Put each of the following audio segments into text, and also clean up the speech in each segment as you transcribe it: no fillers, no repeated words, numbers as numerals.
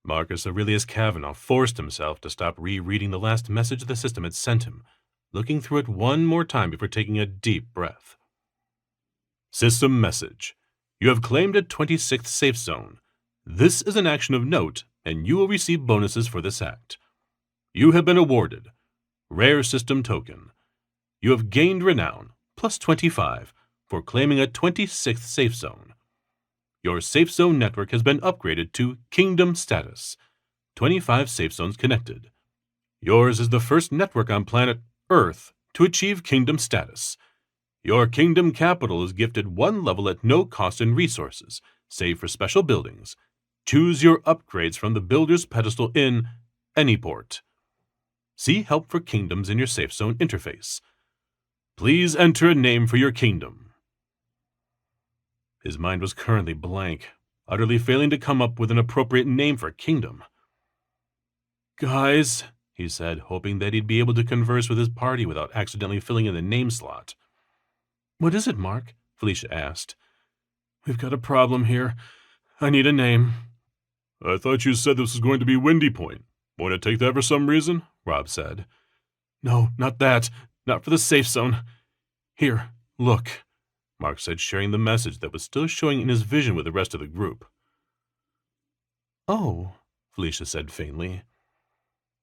Marcus Aurelius Cavanaugh forced himself to stop rereading the last message the system had sent him, looking through it one more time before taking a deep breath. System message. You have claimed a 26th safe zone. This is an action of note, and you will receive bonuses for this act. You have been awarded Rare System Token. You have gained Renown, plus 25, for claiming a 26th safe zone. Your safe zone network has been upgraded to Kingdom status. 25 safe zones connected. Yours is the first network on planet Earth to achieve Kingdom status. Your Kingdom capital is gifted one level at no cost in resources, save for special buildings. Choose your upgrades from the Builder's Pedestal in any port. See Help for Kingdoms in your safe zone interface. Please enter a name for your kingdom. His mind was currently blank, utterly failing to come up with an appropriate name for a kingdom. Guys, he said, hoping that he'd be able to converse with his party without accidentally filling in the name slot. What is it, Marc? Felicia asked. We've got a problem here. I need a name. I thought you said this was going to be Windy Point. Want to take that for some reason? Rob said. No, not that. Not for the safe zone. Here, look, Marc said, sharing the message that was still showing in his vision with the rest of the group. Oh, Felicia said faintly.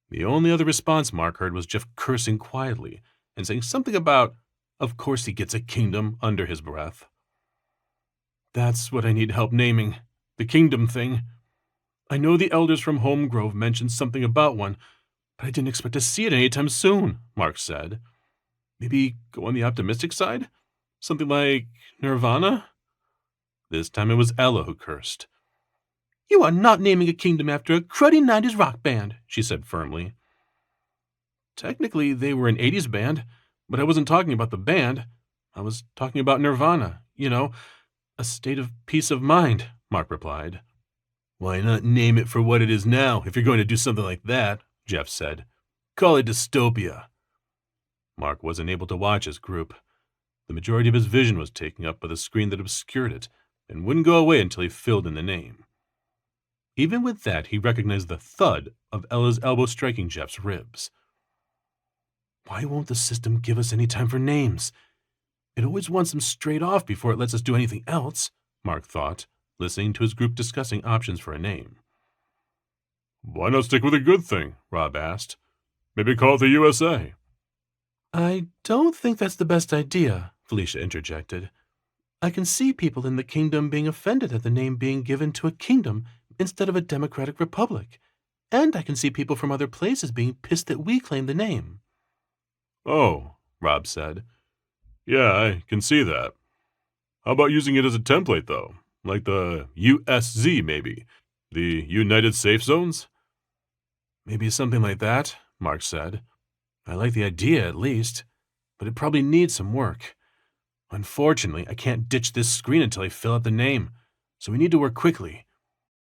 The only other response Marc heard was Jeff cursing quietly and saying something about, of course he gets a kingdom, under his breath. That's what I need help naming. The kingdom thing. I know the elders from Home Grove mentioned something about one, but I didn't expect to see it anytime soon, Marc said. Maybe go on the optimistic side? Something like Nirvana? This time it was Ella who cursed. You are not naming a kingdom after a cruddy 90s rock band, she said firmly. Technically, they were an 80s band, but I wasn't talking about the band. I was talking about Nirvana, a state of peace of mind, Marc replied. Why not name it for what it is now, if you're going to do something like that, Jeff said. Call it Dystopia. Marc wasn't able to watch his group. The majority of his vision was taken up by the screen that obscured it, and wouldn't go away until he filled in the name. Even with that, he recognized the thud of Ella's elbow striking Jeff's ribs. Why won't the system give us any time for names? It always wants them straight off before it lets us do anything else, Marc thought, listening to his group discussing options for a name. Why not stick with a good thing? Rob asked. Maybe call it the USA. I don't think that's the best idea, Felicia interjected. I can see people in the kingdom being offended at the name being given to a kingdom instead of a democratic republic, and I can see people from other places being pissed that we claim the name. Oh, Rob said. Yeah, I can see that. How about using it as a template, though? Like the USZ, maybe? The United Safe Zones? Maybe something like that, Marc said. I like the idea, at least, but it probably needs some work. Unfortunately, I can't ditch this screen until I fill out the name, so we need to work quickly.